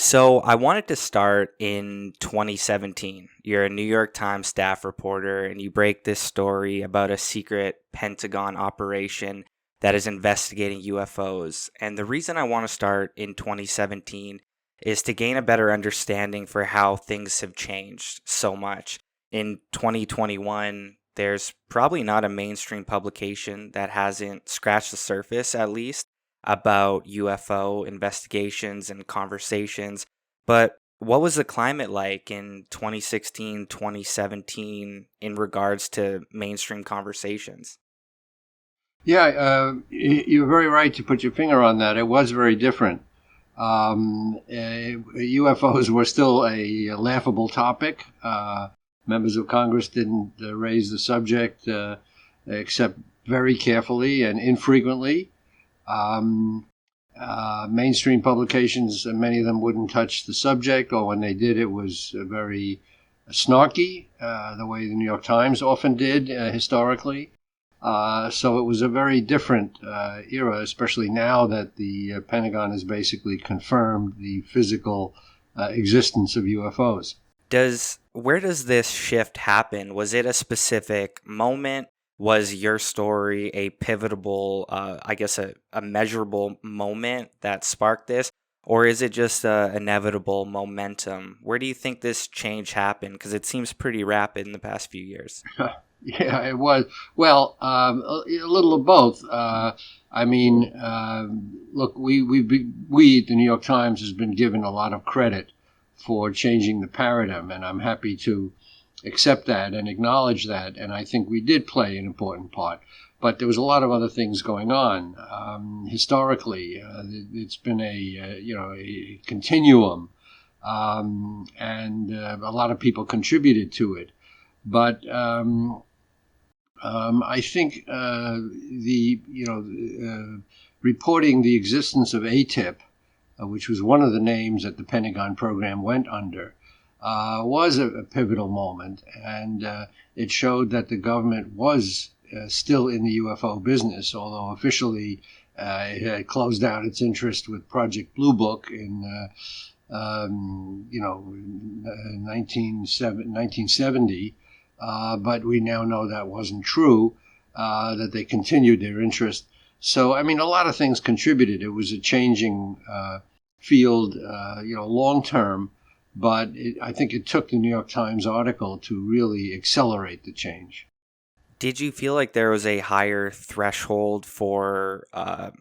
So I wanted to start in 2017. You're a New York Times staff reporter, and you break this story about a secret Pentagon operation that is investigating UFOs. And the reason I want to start in 2017 is to gain a better understanding for how things have changed so much. In 2021, there's probably not a mainstream publication that hasn't scratched the surface, at least about UFO investigations and conversations. But what was the climate like in 2016, 2017 in regards to mainstream conversations? Yeah, you're very right to put your finger on that. It was very different. UFOs were still a laughable topic. Members of Congress didn't raise the subject except very carefully and infrequently. Mainstream publications, many of them wouldn't touch the subject, or when they did, it was very snarky, the way the New York Times often did historically. So it was a very different era, especially now that the Pentagon has basically confirmed the physical existence of UFOs. Where does this shift happen? Was it a specific moment? Was your story a pivotal, a measurable moment that sparked this? Or is it just a inevitable momentum? Where do you think this change happened? Because it seems pretty rapid in the past few years. Yeah, it was. Well, a little of both. Look, we at the New York Times has been given a lot of credit for changing the paradigm, and I'm happy to accept that and acknowledge that. And I think we did play an important part. But there was a lot of other things going on historically. It's been a continuum, and a lot of people contributed to it. But I think reporting the existence of ATIP, which was one of the names that the Pentagon program went under, was a pivotal moment, and it showed that the government was still in the UFO business, although officially it had closed down its interest with Project Blue Book in 1970. But we now know that wasn't true, that they continued their interest. So, I mean, a lot of things contributed. It was a changing field, long term, but I think it took the New York Times article to really accelerate the change. Did you feel like there was a higher threshold for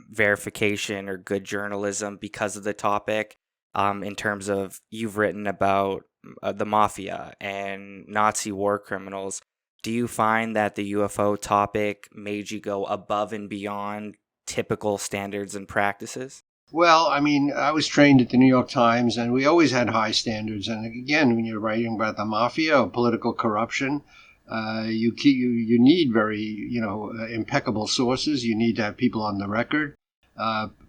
verification or good journalism because of the topic? In terms of you've written about the mafia and Nazi war criminals. Do you find that the UFO topic made you go above and beyond typical standards and practices? Well, I mean, I was trained at the New York Times, and we always had high standards. And again, when you're writing about the mafia or political corruption, you need very impeccable sources. You need to have people on the record,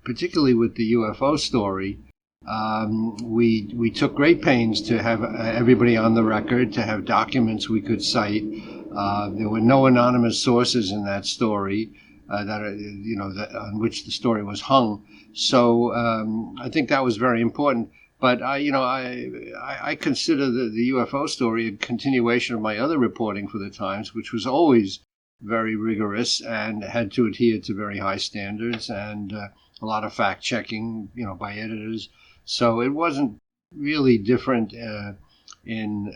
particularly with the UFO story. We took great pains to have everybody on the record, to have documents we could cite. There were no anonymous sources in that story that on which the story was hung. So I think that was very important. But I consider the UFO story a continuation of my other reporting for the Times, which was always very rigorous and had to adhere to very high standards and a lot of fact checking, by editors. So it wasn't really different in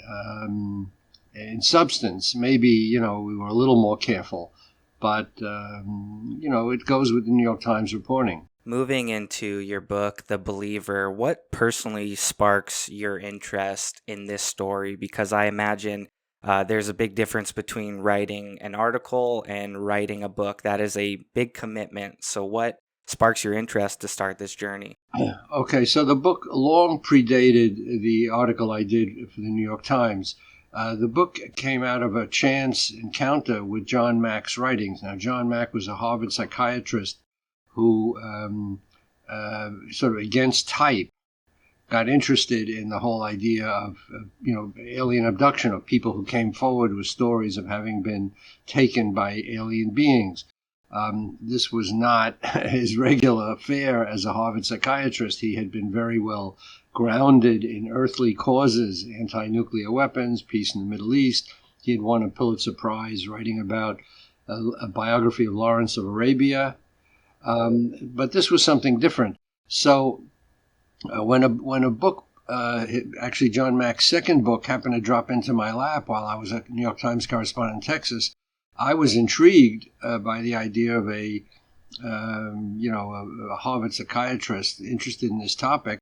substance. Maybe we were a little more careful, but it goes with the New York Times reporting. Moving into your book, The Believer, what personally sparks your interest in this story? Because I imagine there's a big difference between writing an article and writing a book. That is a big commitment. So what sparks your interest to start this journey? Okay, so the book long predated the article I did for the New York Times. The book came out of a chance encounter with John Mack's writings. Now, John Mack was a Harvard psychiatrist who, sort of against type, got interested in the whole idea of alien abduction, of people who came forward with stories of having been taken by alien beings. This was not his regular fare as a Harvard psychiatrist. He had been very well grounded in earthly causes, anti-nuclear weapons, peace in the Middle East. He had won a Pulitzer Prize writing about a biography of Lawrence of Arabia. But this was something different. So when a book, actually John Mack's second book, happened to drop into my lap while I was a New York Times correspondent in Texas, I was intrigued by the idea of a Harvard psychiatrist interested in this topic.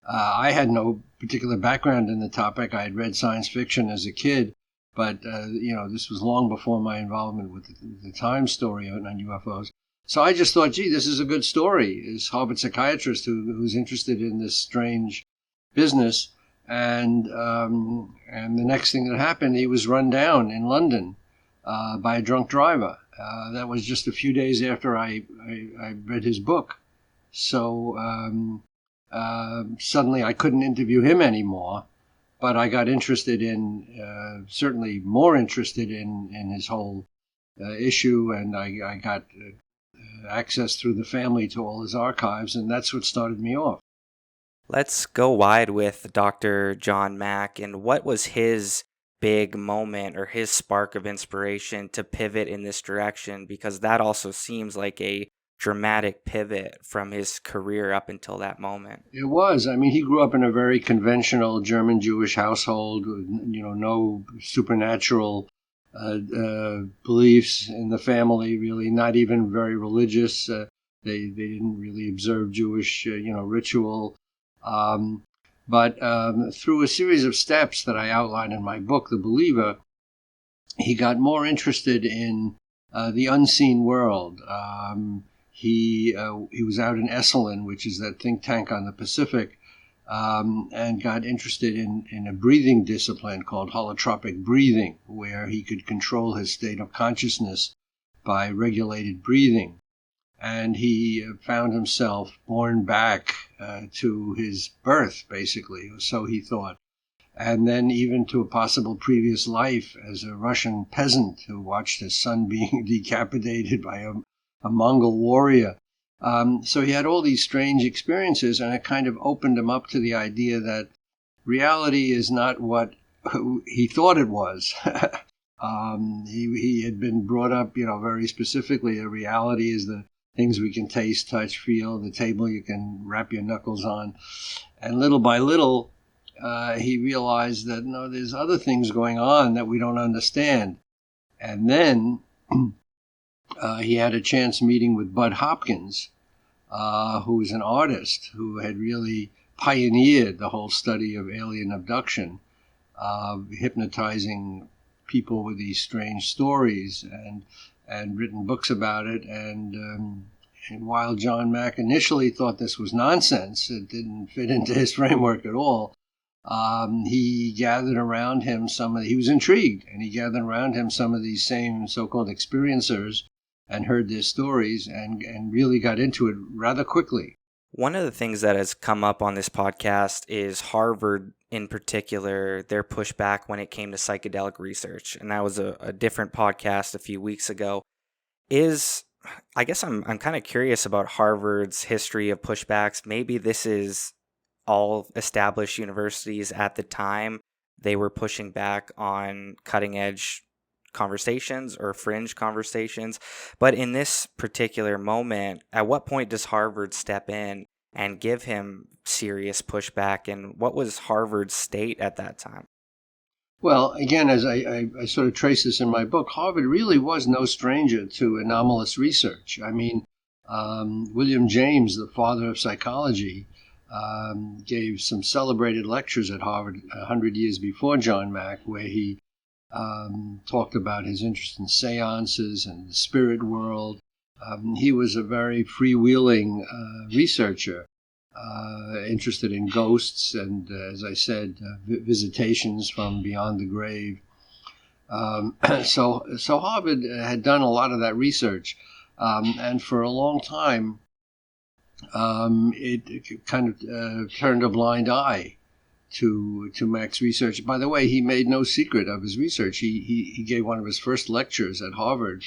I had no particular background in the topic. I had read science fiction as a kid, but this was long before my involvement with the Times story on UFOs. So I just thought, gee, this is a good story. This Harvard psychiatrist who's interested in this strange business, and the next thing that happened, he was run down in London by a drunk driver. That was just a few days after I read his book. So suddenly I couldn't interview him anymore, but I got interested in, certainly more interested in his whole issue, and I got access through the family to all his archives, and that's what started me off. Let's go wide with Dr. John Mack, and what was his big moment or his spark of inspiration to pivot in this direction? Because that also seems like a dramatic pivot from his career up until that moment. It was. I mean, he grew up in a very conventional German Jewish household, no supernatural beliefs in the family, really, not even very religious. They didn't really observe Jewish, ritual. But through a series of steps that I outline in my book, The Believer, he got more interested in the unseen world. He was out in Esalen, which is that think tank on the Pacific, and got interested in a breathing discipline called holotropic breathing, where he could control his state of consciousness by regulated breathing. And he found himself born back to his birth, basically, or so he thought. And then even to a possible previous life as a Russian peasant who watched his son being decapitated by a Mongol warrior. So he had all these strange experiences, and it kind of opened him up to the idea that reality is not what he thought it was. He had been brought up, very specifically, that reality is the things we can taste, touch, feel, the table you can wrap your knuckles on. And little by little, he realized that, no, there's other things going on that we don't understand. And then he had a chance meeting with Bud Hopkins, who was an artist who had really pioneered the whole study of alien abduction, hypnotizing people with these strange stories, and written books about it. And while John Mack initially thought this was nonsense, it didn't fit into his framework at all, he gathered around him he was intrigued, and he gathered around him some of these same so-called experiencers and heard their stories and really got into it rather quickly. One of the things that has come up on this podcast is Harvard, in particular, their pushback when it came to psychedelic research. And that was a different podcast a few weeks ago. I guess I'm kind of curious about Harvard's history of pushbacks. Maybe this is all established universities at the time. They were pushing back on cutting edge conversations or fringe conversations. But in this particular moment, at what point does Harvard step in and give him serious pushback? And what was Harvard's state at that time? Well, again, as I sort of trace this in my book, Harvard really was no stranger to anomalous research. I mean, William James, the father of psychology, gave some celebrated lectures at Harvard 100 years before John Mack, where he talked about his interest in seances and the spirit world. He was a very freewheeling researcher, interested in ghosts and, as I said, visitations from beyond the grave. So Harvard had done a lot of that research, and for a long time, it kind of turned a blind eye to Mack's research. By the way, he made no secret of his research. He gave one of his first lectures at Harvard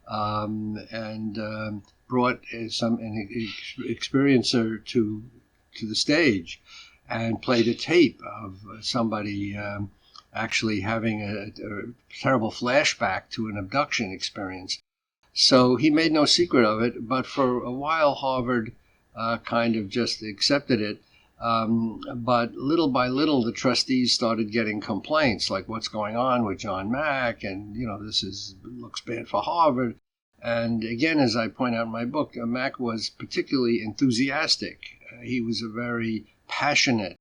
and brought an experiencer to the stage, and played a tape of somebody actually having a terrible flashback to an abduction experience. So he made no secret of it, but for a while Harvard kind of just accepted it. But little by little, the trustees started getting complaints like, "What's going on with John Mack?" And this looks bad for Harvard. And again, as I point out in my book, Mack was particularly enthusiastic. He was a very passionate,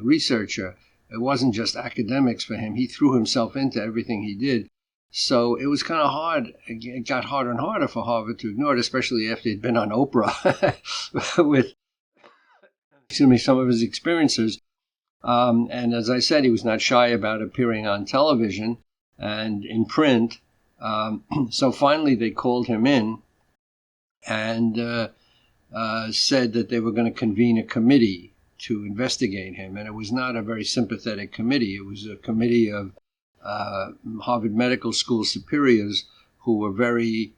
researcher. It wasn't just academics for him. He threw himself into everything he did. So it was kind of hard. It got harder and harder for Harvard to ignore it, especially after he'd been on Oprah with, some of his experiences. And as I said, he was not shy about appearing on television and in print. So finally, they called him in and said that they were going to convene a committee to investigate him. And it was not a very sympathetic committee. It was a committee of Harvard Medical School superiors who were very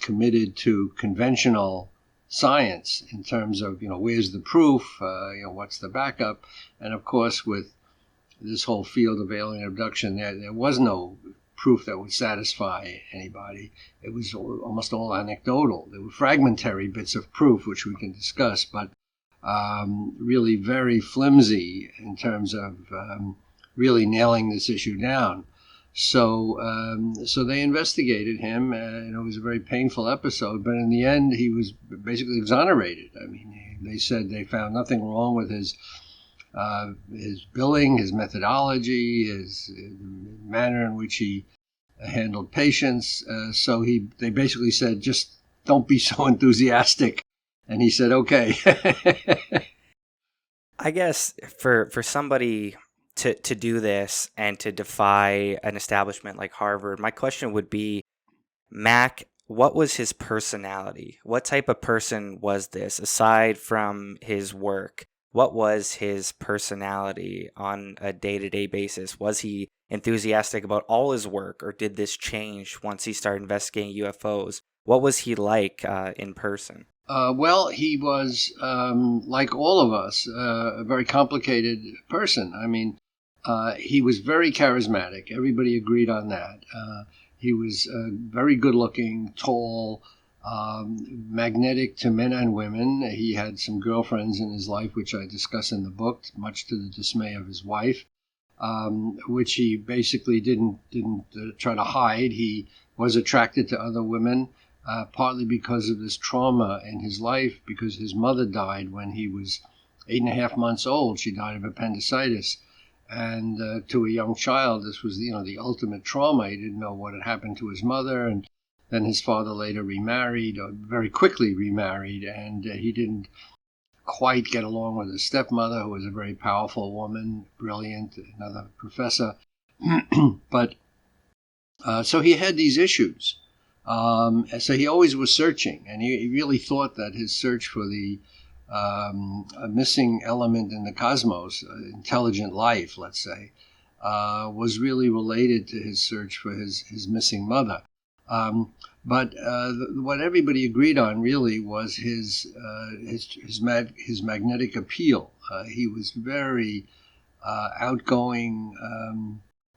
committed to conventional science in terms of, where's the proof, what's the backup. And of course, with this whole field of alien abduction, there was no proof that would satisfy anybody. It was almost all anecdotal. There were fragmentary bits of proof, which we can discuss, but really very flimsy in terms of really nailing this issue down. So they investigated him, and it was a very painful episode. But in the end, he was basically exonerated. I mean, they said they found nothing wrong with his billing, his methodology, his manner in which he handled patients. So they basically said, just don't be so enthusiastic. And he said, okay. I guess for somebody to do this and to defy an establishment like Harvard, my question would be, Mack, what was his personality? What type of person was this, aside from his work? What was his personality on a day-to-day basis? Was he enthusiastic about all his work, or did this change once he started investigating UFOs? What was he like in person? Well, he was, like all of us, a very complicated person. I mean, he was very charismatic. Everybody agreed on that. He was very good looking, tall, magnetic to men and women. He had some girlfriends in his life, which I discuss in the book, much to the dismay of his wife, which he basically didn't try to hide. He was attracted to other women. Partly because of this trauma in his life, because his mother died when he was 8.5 months old. She died of appendicitis. And to a young child, this was, the ultimate trauma. He didn't know what had happened to his mother. And then his father later remarried, or very quickly remarried. And he didn't quite get along with his stepmother, who was a very powerful woman, brilliant, another professor. But so he had these issues. So he always was searching, and he really thought that his search for the a missing element in the cosmos, intelligent life, let's say, was really related to his search for his missing mother. But what everybody agreed on really was his magnetic appeal. He was very outgoing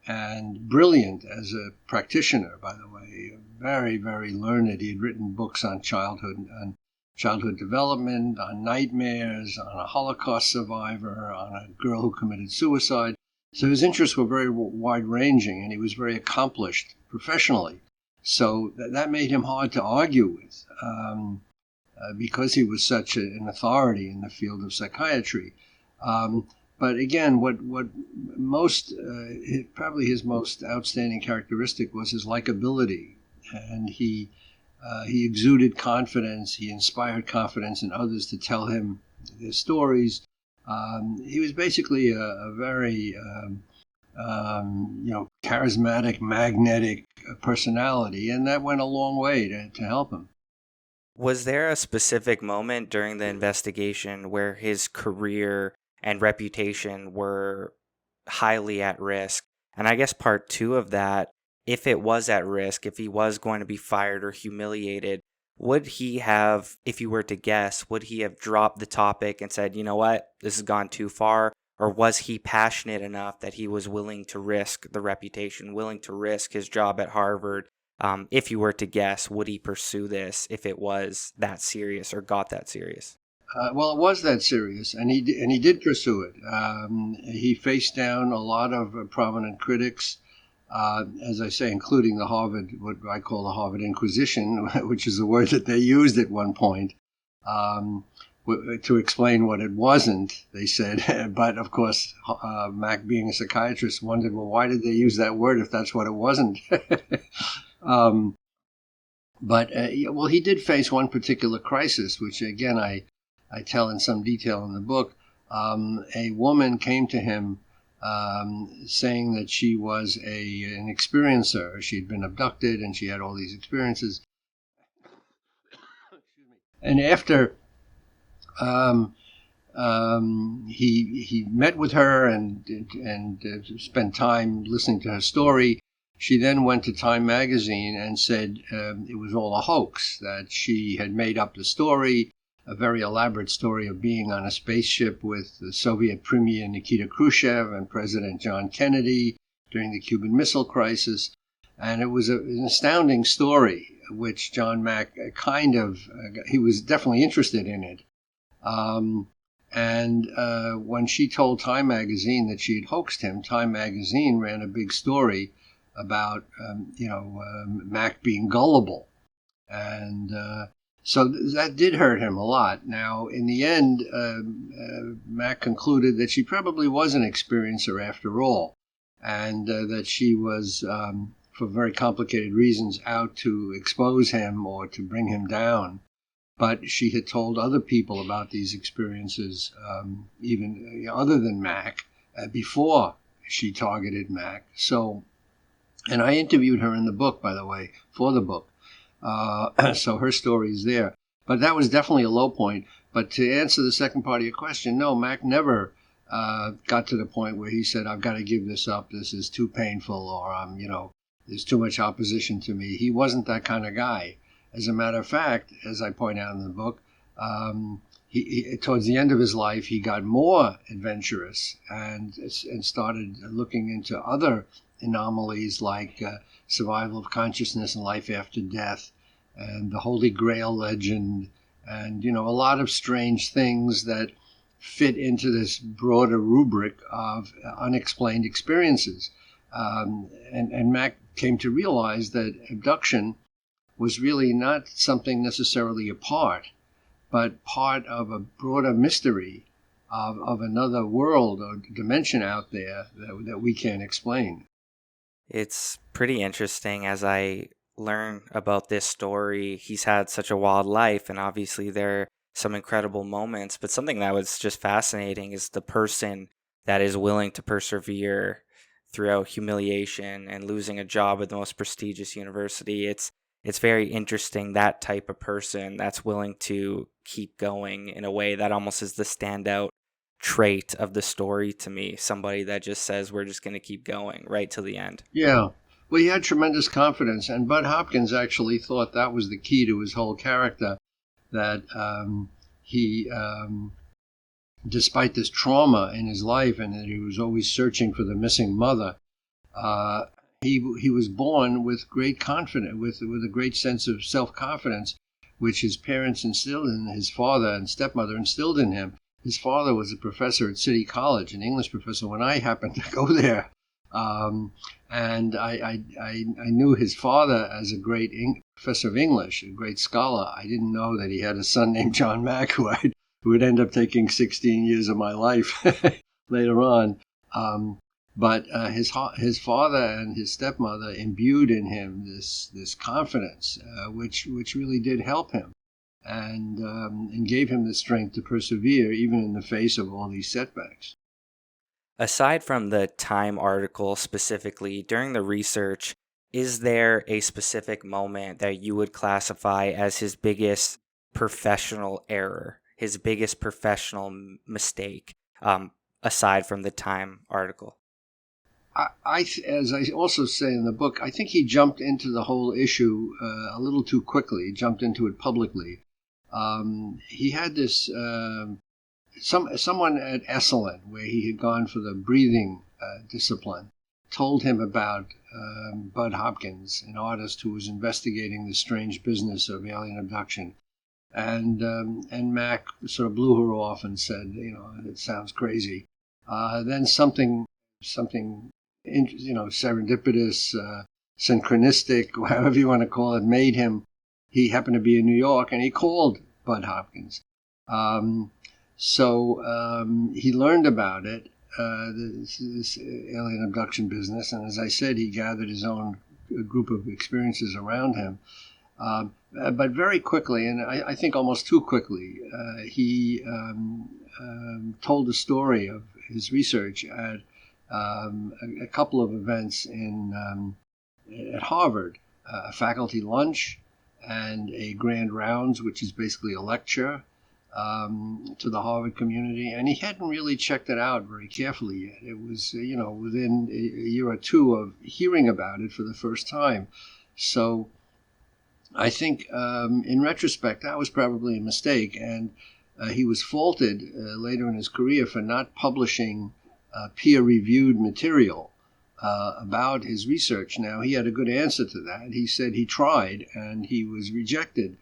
and brilliant as a practitioner, by the way. Very, very learned. He had written books on childhood development, on nightmares, on a Holocaust survivor, on a girl who committed suicide. So his interests were very wide-ranging, and he was very accomplished professionally. So that made him hard to argue with, because he was such an authority in the field of psychiatry. But again, what probably his most outstanding characteristic was his likability, and he exuded confidence. He inspired confidence in others to tell him their stories. He was basically a very charismatic, magnetic personality, and that went a long way to help him. Was there a specific moment during the investigation where his career and reputation were highly at risk? And I guess part two of that if it was at risk, if he was going to be fired or humiliated, would he have, if you were to guess, would he have dropped the topic and said, you know what, this has gone too far? Or was he passionate enough that he was willing to risk the reputation, willing to risk his job at Harvard? If you were to guess, would he pursue this if it was that serious or got that serious? Well, it was that serious, and he did pursue it. He faced down a lot of prominent critics, as I say, including the Harvard, what I call the Harvard Inquisition, which is the word that they used at one point to explain what it wasn't. They said, but of course, Mack, being a psychiatrist, wondered, well, why did they use that word if that's what it wasn't? um, but he did face one particular crisis, which again I tell in some detail in the book. A woman came to him saying that she was an experiencer. She'd been abducted and she had all these experiences. And after he met with her and spent time listening to her story, she then went to Time magazine and said it was all a hoax, that she had made up the story, a very elaborate story of being on a spaceship with the Soviet Premier Nikita Khrushchev and President John Kennedy during the Cuban Missile Crisis. And it was an astounding story, which John Mack he was definitely interested in it. When she told Time magazine that she had hoaxed him, Time magazine ran a big story about, Mack being gullible. And so that did hurt him a lot. Now, in the end, Mack concluded that she probably was an experiencer after all, and that she was, for very complicated reasons, out to expose him or to bring him down. But she had told other people about these experiences, even other than Mack, before she targeted Mack. So, and I interviewed her in the book, by the way, for the book. So her story is there. But that was definitely a low point. But to answer the second part of your question, no, Mack never got to the point where he said, I've got to give this up. This is too painful, or, there's too much opposition to me. He wasn't that kind of guy. As a matter of fact, as I point out in the book, towards the end of his life, he got more adventurous and started looking into other anomalies like survival of consciousness and life after death, and the Holy Grail legend, and a lot of strange things that fit into this broader rubric of unexplained experiences. And Mack came to realize that abduction was really not something necessarily apart, but part of a broader mystery of another world or dimension out there that we can't explain. It's pretty interesting as I learn about this story. He's had such a wild life, and obviously there are some incredible moments, but something that was just fascinating is the person that is willing to persevere throughout humiliation and losing a job at the most prestigious university. It's very interesting, that type of person that's willing to keep going in a way that almost is the standout trait of the story to me. Somebody that just says, we're just going to keep going right to the end. Yeah. Well, he had tremendous confidence, and Bud Hopkins actually thought that was the key to his whole character, that he, despite this trauma in his life and that he was always searching for the missing mother, he was born with great confidence, with a great sense of self-confidence, which his parents instilled in his father and stepmother instilled in him. His father was a professor at City College, an English professor, when I happened to go there. And I knew his father as a great professor of English, a great scholar. I didn't know that he had a son named John Mack, who would end up taking 16 years of my life later on. But his father and his stepmother imbued in him this confidence, which really did help him, and gave him the strength to persevere even in the face of all these setbacks. Aside from the Time article specifically, during the research, is there a specific moment that you would classify as his biggest professional error, his biggest professional mistake, aside from the Time article? as I also say in the book, I think he jumped into the whole issue a little too quickly. He jumped into it publicly. He had this someone at Esalen, where he had gone for the breathing discipline, told him about Bud Hopkins, an artist who was investigating the strange business of alien abduction. And Mack sort of blew her off and said, it sounds crazy. Then something serendipitous, synchronistic, however you want to call it, made him. He happened to be in New York, and he called Bud Hopkins. So he learned about it, this alien abduction business, and as I said, he gathered his own group of experiences around him. But very quickly, and I think almost too quickly, he told the story of his research at a couple of events at Harvard, a faculty lunch and a grand rounds, which is basically a lecture to the Harvard community. And he hadn't really checked it out very carefully yet. It was, within a year or two of hearing about it for the first time. So I think in retrospect, that was probably a mistake. And he was faulted later in his career for not publishing peer-reviewed material about his research. Now, he had a good answer to that. He said he tried and he was rejected.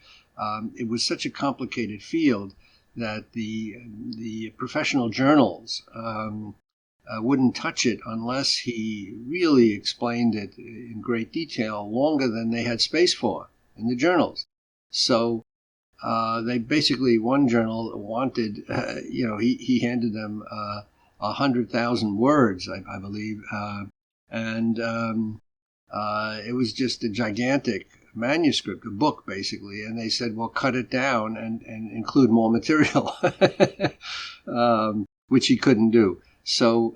It was such a complicated field that the professional journals wouldn't touch it unless he really explained it in great detail, longer than they had space for in the journals. So they basically, one journal wanted, he handed them 100,000 words, I believe, and it was just a gigantic manuscript, a book basically, and they said, well, cut it down and include more material, which he couldn't do. So,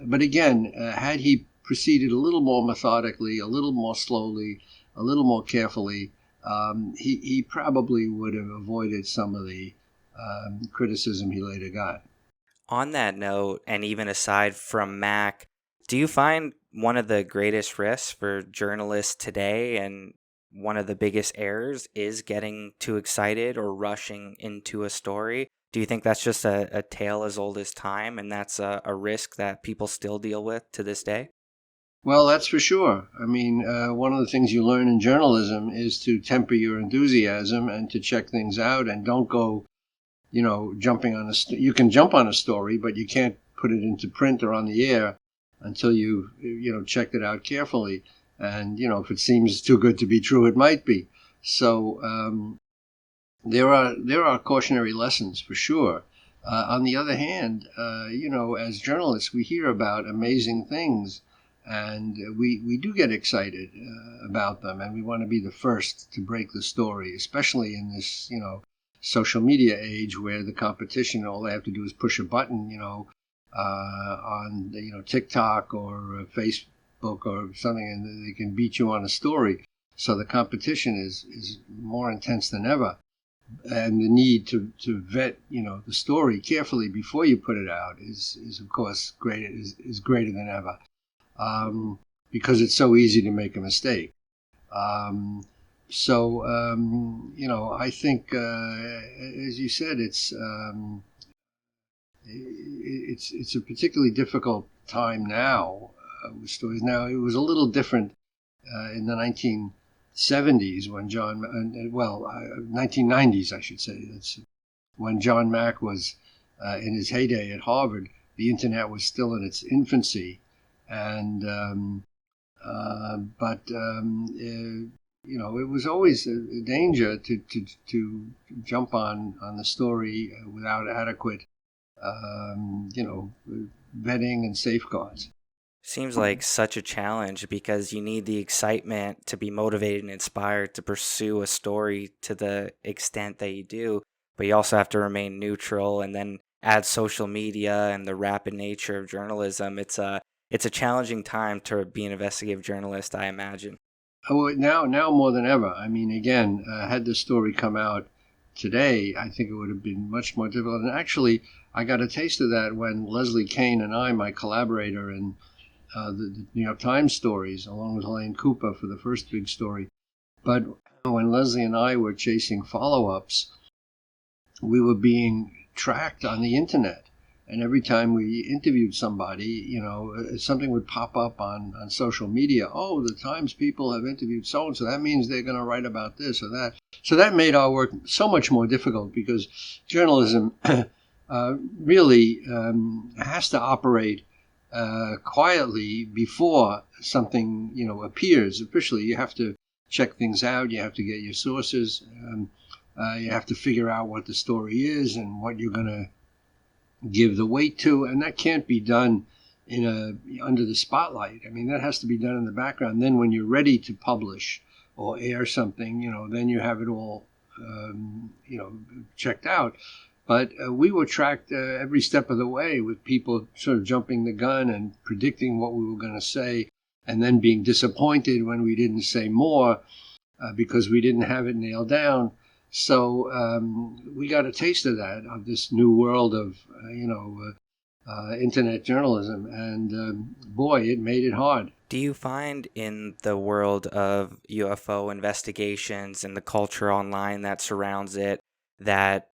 but again, had he proceeded a little more methodically, a little more slowly, a little more carefully, he probably would have avoided some of the criticism he later got. On that note, and even aside from Mack, do you find one of the greatest risks for journalists today and one of the biggest errors is getting too excited or rushing into a story? Do you think that's just a tale as old as time, and that's a risk that people still deal with to this day? Well, that's for sure. I mean, one of the things you learn in journalism is to temper your enthusiasm and to check things out, and don't go, jumping on you can jump on a story, but you can't put it into print or on the air until you've, checked it out carefully. And, if it seems too good to be true, it might be. So there are cautionary lessons for sure. On the other hand, as journalists, we hear about amazing things, and we do get excited about them, and we want to be the first to break the story, especially in this, social media age where the competition, all they have to do is push a button, on, TikTok or Facebook or something, and they can beat you on a story. So the competition is more intense than ever. And the need to vet, the story carefully before you put it out is of course is greater than ever. Because it's so easy to make a mistake. I think, as you said, it's a particularly difficult time now with stories. Now, it was a little different in the 1970s when 1990s, I should say. That's when John Mack was in his heyday at Harvard. The internet was still in its infancy. And it was always a danger to jump on the story without adequate vetting and safeguards. Seems like such a challenge because you need the excitement to be motivated and inspired to pursue a story to the extent that you do, but you also have to remain neutral, and then add social media and the rapid nature of journalism. It's a challenging time to be an investigative journalist, I imagine. Oh, now more than ever. I mean, again, had this story come out today, I think it would have been much more difficult. And actually, I got a taste of that when Leslie Kane and I, my collaborator in the New York Times stories, along with Helene Cooper for the first big story. But when Leslie and I were chasing follow-ups, we were being tracked on the internet. And every time we interviewed somebody, something would pop up on social media. Oh, the Times people have interviewed so-and-so. That means they're going to write about this or that. So that made our work so much more difficult, because journalism really has to operate quietly before something, appears officially. You have to check things out. You have to get your sources. You have to figure out what the story is and what you're going to give the weight to, and that can't be done under the spotlight. I mean, that has to be done in the background. Then when you're ready to publish or air something, then you have it all, checked out. But we were tracked every step of the way, with people sort of jumping the gun and predicting what we were going to say, and then being disappointed when we didn't say more because we didn't have it nailed down. So we got a taste of that, of this new world of, internet journalism. And boy, it made it hard. Do you find in the world of UFO investigations and the culture online that surrounds it that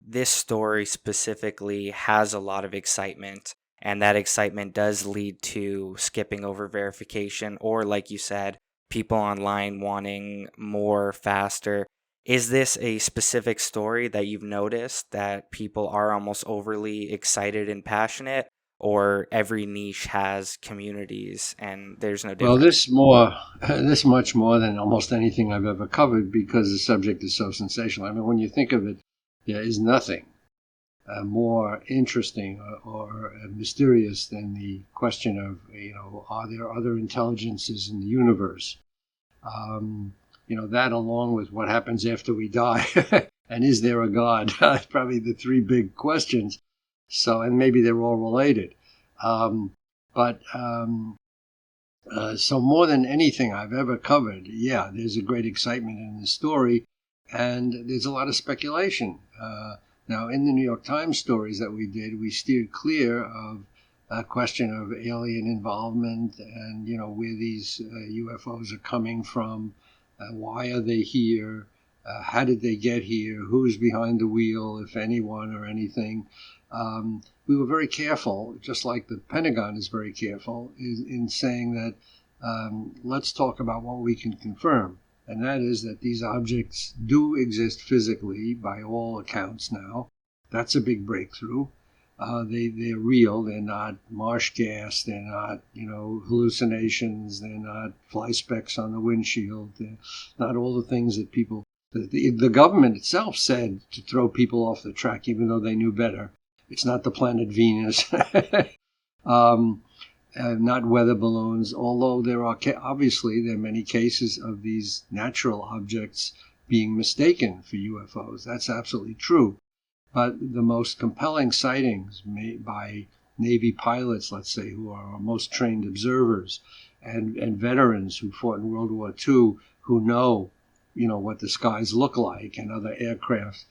this story specifically has a lot of excitement, and that excitement does lead to skipping over verification, or like you said, people online wanting more faster? Is this a specific story that you've noticed that people are almost overly excited and passionate, or every niche has communities and there's no Well, difference? this much more than almost anything I've ever covered, because the subject is so sensational. I mean, when you think of it, there is nothing more interesting or mysterious than the question of, are there other intelligences in the universe? That, along with what happens after we die, and is there a God? Probably the three big questions. So, and maybe they're all related. But so more than anything I've ever covered, yeah, there's a great excitement in the story, and there's a lot of speculation. Now, in the New York Times stories that we did, we steered clear of a question of alien involvement, and where these UFOs are coming from, why are they here, how did they get here, who's behind the wheel, if anyone or anything. We were very careful, just like the Pentagon is very careful, in saying that let's talk about what we can confirm. And that is that these objects do exist physically by all accounts now. That's a big breakthrough. They're real. They're not marsh gas. They're not, hallucinations. They're not fly specks on the windshield. They're not all the things that the government itself said to throw people off the track, even though they knew better. It's not the planet Venus. Not weather balloons, although obviously there are many cases of these natural objects being mistaken for UFOs. That's absolutely true. But the most compelling sightings made by Navy pilots, let's say, who are our most trained observers, and veterans who fought in World War II, who know, what the skies look like, and other aircraft.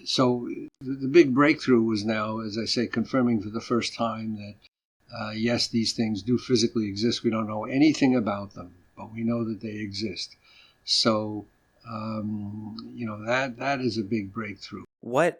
So the big breakthrough was now, as I say, confirming for the first time that, yes, these things do physically exist. We don't know anything about them, but we know that they exist. So, that is a big breakthrough.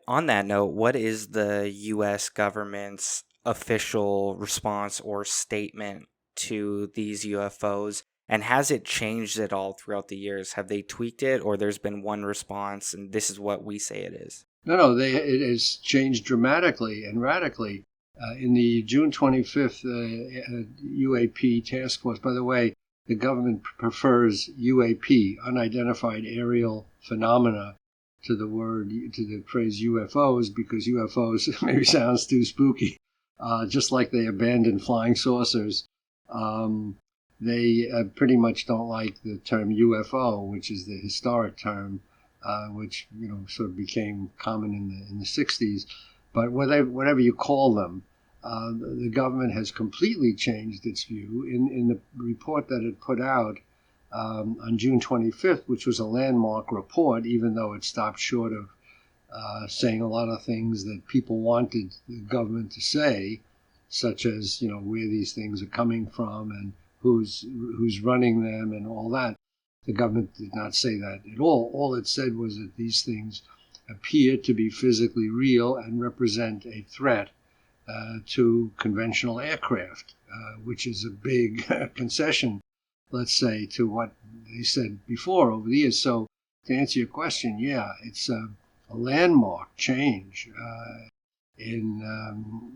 On that note, what is the U.S. government's official response or statement to these UFOs? And has it changed at all throughout the years? Have they tweaked it, or there's been one response and this is what we say it is? No, it has changed dramatically and radically. In the June 25th UAP task force, by the way, the government prefers UAP, unidentified aerial phenomena, to the phrase UFOs, because UFOs maybe sounds too spooky. Just like they abandoned flying saucers, they pretty much don't like the term UFO, which is the historic term, which sort of became common in the 60s. But whatever you call them, the government has completely changed its view. In the report that it put out on June 25th, which was a landmark report, even though it stopped short of saying a lot of things that people wanted the government to say, such as, where these things are coming from and who's running them and all that. The government did not say that at all. All it said was that these things appear to be physically real and represent a threat to conventional aircraft, which is a big concession, let's say, to what they said before over the years. So to answer your question, yeah, it's a landmark change in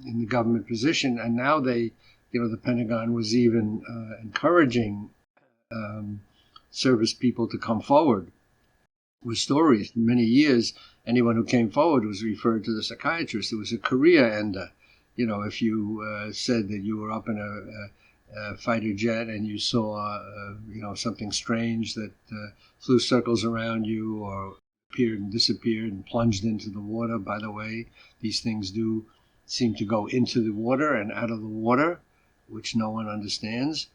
the government position. And now the Pentagon was even encouraging service people to come forward with stories. For many years, anyone who came forward was referred to the psychiatrist. It was a career ender. If you said that you were up in a fighter jet and you saw, something strange that flew circles around you or appeared and disappeared and plunged into the water. By the way, these things do seem to go into the water and out of the water, which no one understands.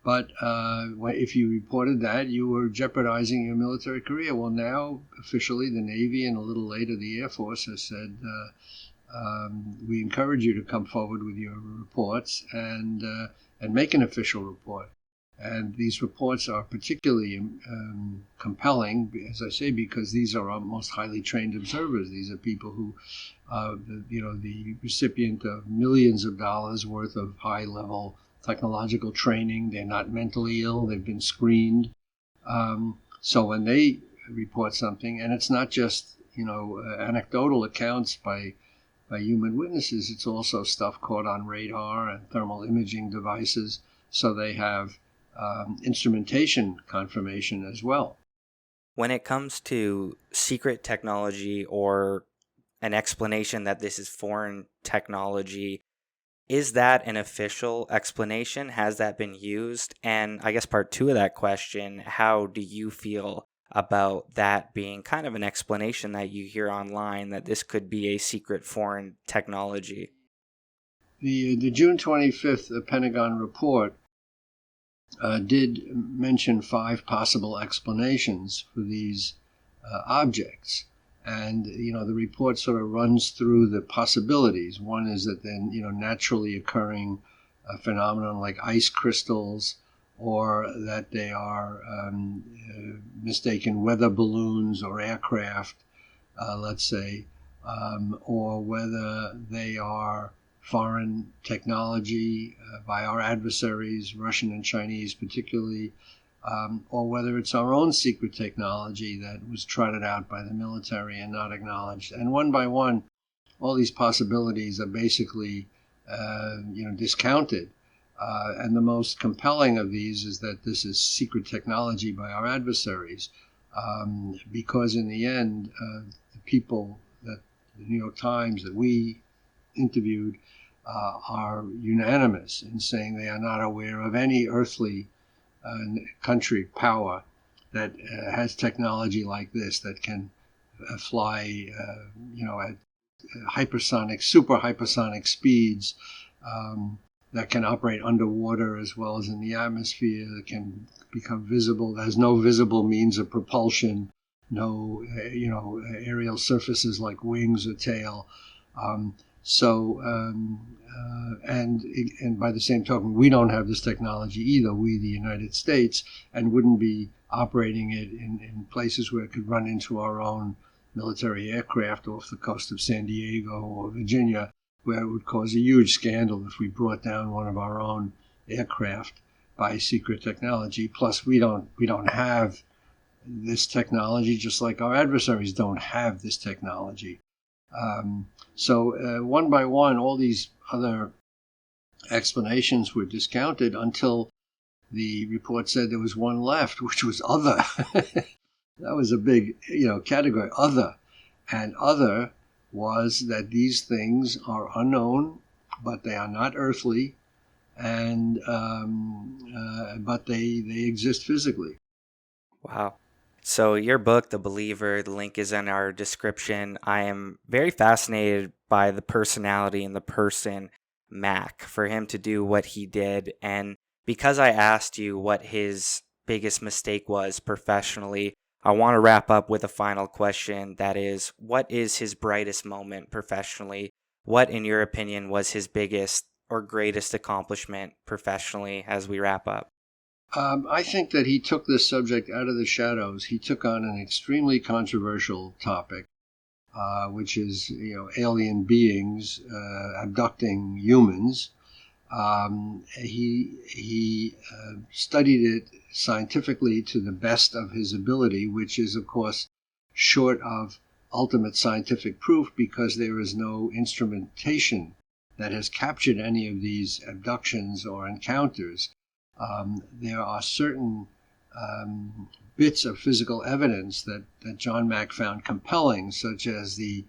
But if you reported that, you were jeopardizing your military career. Well, now, officially, the Navy and a little later the Air Force has said, we encourage you to come forward with your reports and make an official report. And these reports are particularly compelling, as I say, because these are our most highly trained observers. These are people who, the recipient of millions of dollars worth of high-level technological training. They're not mentally ill. They've been screened. So when they report something, and it's not just anecdotal accounts by human witnesses, it's also stuff caught on radar and thermal imaging devices. So they have instrumentation confirmation as well. When it comes to secret technology or an explanation that this is foreign technology, is that an official explanation? Has that been used? And I guess part two of that question, how do you feel about that being kind of an explanation that you hear online that this could be a secret foreign technology? The June 25th Pentagon report did mention 5 possible explanations for these objects. And, the report sort of runs through the possibilities. One is that then, naturally occurring phenomenon like ice crystals, or that they are mistaken weather balloons or aircraft, let's say, or whether they are foreign technology by our adversaries, Russian and Chinese particularly, or whether it's our own secret technology that was trotted out by the military and not acknowledged. And one by one, all these possibilities are basically, discounted. And the most compelling of these is that this is secret technology by our adversaries, because in the end, the people that the New York Times that we interviewed are unanimous in saying they are not aware of any earthly country power that has technology like this that can fly, at hypersonic, super hypersonic speeds, that can operate underwater as well as in the atmosphere, that can become visible, that has no visible means of propulsion, no, aerial surfaces like wings or tail. And by the same token, we don't have this technology either, we, the United States, and wouldn't be operating it in places where it could run into our own military aircraft off the coast of San Diego or Virginia, where it would cause a huge scandal if we brought down one of our own aircraft by secret technology. Plus, we don't have this technology, just like our adversaries don't have this technology. So one by one, all these other explanations were discounted until the report said there was one left, which was other. That was a big, category, other. And other was that these things are unknown, but they are not earthly, and but they exist physically. Wow. So your book, The Believer, the link is in our description. I am very fascinated by the personality and the person Mack, for him to do what he did. And because I asked you what his biggest mistake was professionally, I want to wrap up with a final question that is, what is his brightest moment professionally? What, in your opinion, was his biggest or greatest accomplishment professionally as we wrap up? I think that he took this subject out of the shadows. He took on an extremely controversial topic, which is alien beings abducting humans. He studied it scientifically to the best of his ability, which is, of course, short of ultimate scientific proof because there is no instrumentation that has captured any of these abductions or encounters. There are certain bits of physical evidence that John Mack found compelling, such as the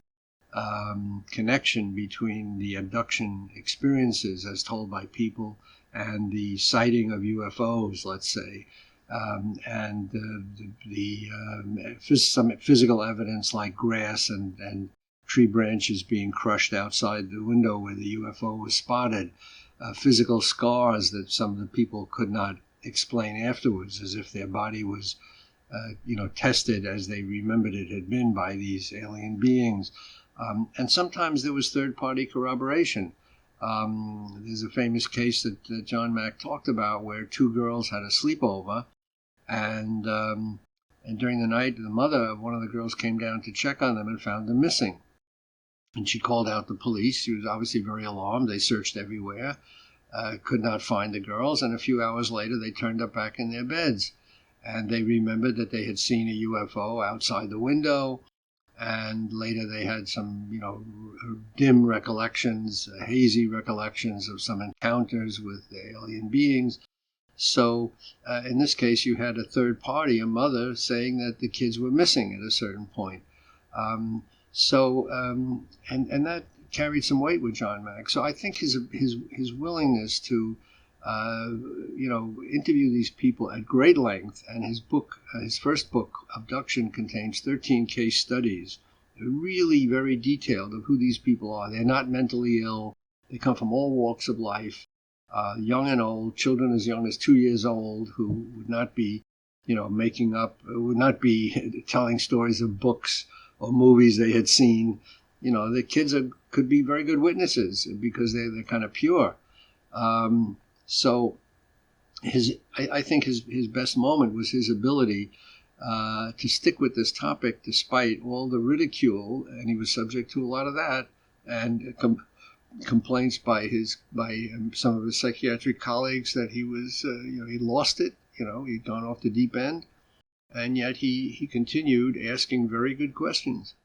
connection between the abduction experiences as told by people and the sighting of UFOs, let's say, and some physical evidence like grass and tree branches being crushed outside the window where the UFO was spotted, physical scars that some of the people could not explain afterwards, as if their body was tested as they remembered it had been by these alien beings. And sometimes there was third-party corroboration. There's a famous case that John Mack talked about where two girls had a sleepover, and during the night, the mother of one of the girls came down to check on them and found them missing. And she called out the police. She was obviously very alarmed. They searched everywhere, could not find the girls, and a few hours later they turned up back in their beds. And they remembered that they had seen a UFO outside the window, and later they had some, dim recollections, hazy recollections of some encounters with alien beings. So in this case, you had a third party, a mother, saying that the kids were missing at a certain point. And that carried some weight with John Mack. So I think his willingness to interview these people at great length, and his first book, Abduction, contains 13 case studies, really very detailed of who these people are. They're not mentally ill. They come from all walks of life, young and old, children as young as 2 years old, who would not be, would not be telling stories of books or movies they had seen. The kids could be very good witnesses because they're kind of pure. So I think his best moment was his ability to stick with this topic despite all the ridicule, and he was subject to a lot of that, and complaints by some of his psychiatric colleagues that he was he lost it, he'd gone off the deep end, and yet he continued asking very good questions.